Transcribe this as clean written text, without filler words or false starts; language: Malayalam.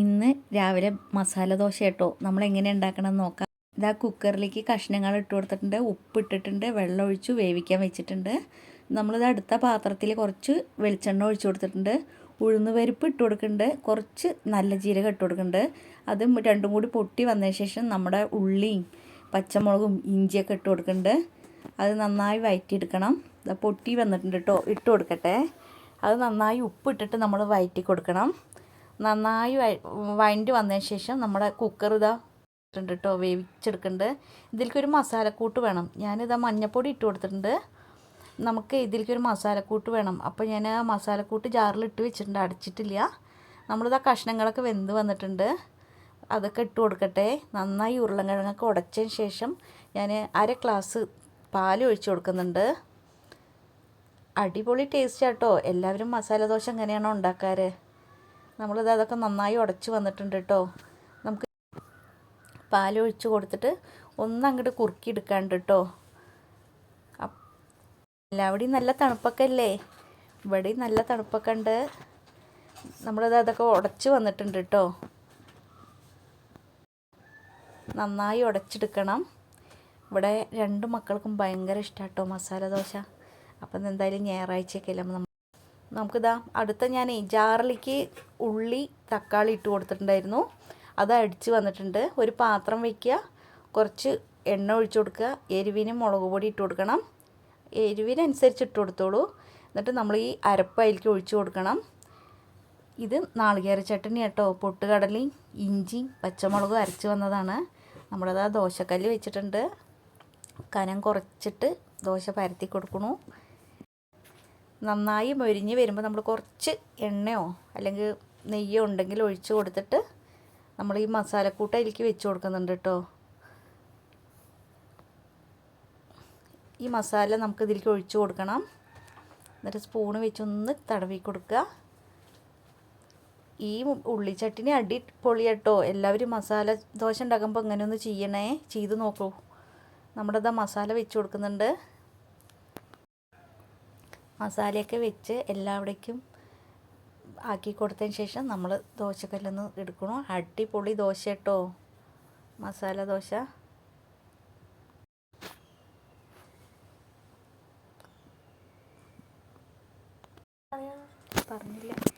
ഇന്ന് രാവിലെ മസാല ദോശ കേട്ടോ. നമ്മളെങ്ങനെ ഉണ്ടാക്കണമെന്ന് നോക്കാം. ഇതാ കുക്കറിലേക്ക് കഷ്ണങ്ങൾ ഇട്ട് കൊടുത്തിട്ടുണ്ട്, ഉപ്പിട്ടിട്ടുണ്ട്, വെള്ളം ഒഴിച്ചു വേവിക്കാൻ വെച്ചിട്ടുണ്ട്. നമ്മളിത് അടുത്ത പാത്രത്തിൽ കുറച്ച് വെളിച്ചെണ്ണ ഒഴിച്ചു കൊടുത്തിട്ടുണ്ട്, ഉഴുന്ന് പരിപ്പ് ഇട്ട് കൊടുക്കുന്നുണ്ട്, കുറച്ച് നല്ല ജീരകം ഇട്ട് കൊടുക്കുന്നുണ്ട്. അത് രണ്ടും കൂടി പൊട്ടി വന്നതിന് ശേഷം നമ്മുടെ ഉള്ളിയും പച്ചമുളകും ഇഞ്ചിയൊക്കെ ഇട്ട് കൊടുക്കുന്നുണ്ട്. അത് നന്നായി വഴറ്റിയെടുക്കണം. ഇത് പൊട്ടി വന്നിട്ടുണ്ട് കേട്ടോ, ഇട്ട് കൊടുക്കട്ടെ. അത് നന്നായി ഉപ്പിട്ടിട്ട് നമ്മൾ വഴറ്റി കൊടുക്കണം. നന്നായി വഴണ്ടി വന്നതിന് ശേഷം നമ്മുടെ കുക്കർ ഇതാ ഇട്ടുണ്ട് കേട്ടോ, വേവിച്ചെടുക്കുന്നുണ്ട്. ഇതിലേക്കൊരു മസാലക്കൂട്ട് വേണം. ഞാനിതാ മഞ്ഞൾപ്പൊടി ഇട്ട് കൊടുത്തിട്ടുണ്ട്. നമുക്ക് ഇതിലേക്കൊരു മസാലക്കൂട്ട് വേണം. അപ്പോൾ ഞാൻ ആ മസാലക്കൂട്ട് ജാറിലിട്ട് വെച്ചിട്ടുണ്ട്, അടച്ചിട്ടില്ല. നമ്മളിതാ കഷ്ണങ്ങളൊക്കെ വെന്ത് വന്നിട്ടുണ്ട്, അതൊക്കെ ഇട്ട് കൊടുക്കട്ടെ. നന്നായി ഉരുളൻകിഴങ്ങൊക്കെ ഉടച്ചതിന് ശേഷം ഞാൻ അര ഗ്ലാസ് പാൽ ഒഴിച്ച് കൊടുക്കുന്നുണ്ട്. അടിപൊളി ടേസ്റ്റ് കേട്ടോ. എല്ലാവരും മസാല ദോശ എങ്ങനെയാണോ ഉണ്ടാക്കാറ്. നമ്മളിത് അതൊക്കെ നന്നായി ഉടച്ച് വന്നിട്ടുണ്ട് കേട്ടോ. നമുക്ക് പാലൊഴിച്ച് കൊടുത്തിട്ട് ഒന്നങ്ങോട്ട് കുറുക്കി എടുക്കാണ്ട് കേട്ടോ. എല്ലാവിടെയും നല്ല തണുപ്പൊക്കെ അല്ലേ, ഇവിടെയും നല്ല തണുപ്പൊക്കെ ഉണ്ട്. നമ്മളിത് അതൊക്കെ ഉടച്ച് വന്നിട്ടുണ്ട് കേട്ടോ. നന്നായി ഉടച്ചെടുക്കണം. ഇവിടെ രണ്ട് മക്കൾക്കും ഭയങ്കര ഇഷ്ടമാണ് കേട്ടോ മസാല ദോശ. അപ്പം എന്തായാലും ഞായറാഴ്ചയൊക്കെ അല്ലേ നമുക്കിതാ അടുത്ത ഞാൻ ജാറിലേക്ക് ഉള്ളി തക്കാളി ഇട്ട് കൊടുത്തിട്ടുണ്ടായിരുന്നു, അത് അടിച്ച് വന്നിട്ടുണ്ട്. ഒരു പാത്രം വയ്ക്കുക, കുറച്ച് എണ്ണ ഒഴിച്ച് കൊടുക്കുക, എരിവിന് മുളക് പൊടി ഇട്ട് കൊടുക്കണം. എരിവിനനുസരിച്ച് ഇട്ട് കൊടുത്തോളൂ. എന്നിട്ട് നമ്മൾ ഈ അരപ്പ് അതിലേക്ക് ഒഴിച്ച് കൊടുക്കണം. ഇത് നാളികേര ചട്ടണി കേട്ടോ. പൊട്ടുകടലയും ഇഞ്ചിയും പച്ചമുളകും അരച്ച് വന്നതാണ്. നമ്മളത് ആ ദോശക്കല്ല് വെച്ചിട്ടുണ്ട്, കനം കുറച്ചിട്ട് ദോശ പരത്തി കൊടുക്കണു. നന്നായി മൊരിഞ്ഞ് വരുമ്പോൾ നമ്മൾ കുറച്ച് എണ്ണയോ അല്ലെങ്കിൽ നെയ്യോ ഉണ്ടെങ്കിൽ ഒഴിച്ച് കൊടുത്തിട്ട് നമ്മൾ ഈ മസാലക്കൂട്ട് അതിലേക്ക് വെച്ച് കൊടുക്കുന്നുണ്ട് കേട്ടോ. ഈ മസാല നമുക്ക് ഇതിലേക്ക് ഒഴിച്ച് കൊടുക്കണം. എന്നിട്ട് സ്പൂണ് വെച്ചൊന്ന് തടവി കൊടുക്കുക. ഈ ഉള്ളിച്ചട്ടിനി അടിപൊളി കേട്ടോ. എല്ലാവരും മസാല ദോശ ഉണ്ടാക്കുമ്പോൾ ഇങ്ങനെ ഒന്ന് ചെയ്യണേ, ചെയ്ത് നോക്കൂ. നമ്മുടെ ഇതാ മസാല വെച്ച് കൊടുക്കുന്നുണ്ട്. മസാലയൊക്കെ വെച്ച് എല്ലാവിടേക്കും ആക്കി കൊടുത്തതിന് ശേഷം നമ്മൾ ദോശക്കല്ലൊന്ന് എടുക്കണം. അടിപൊളി ദോശ കേട്ടോ, മസാല ദോശ. പറഞ്ഞില്ല.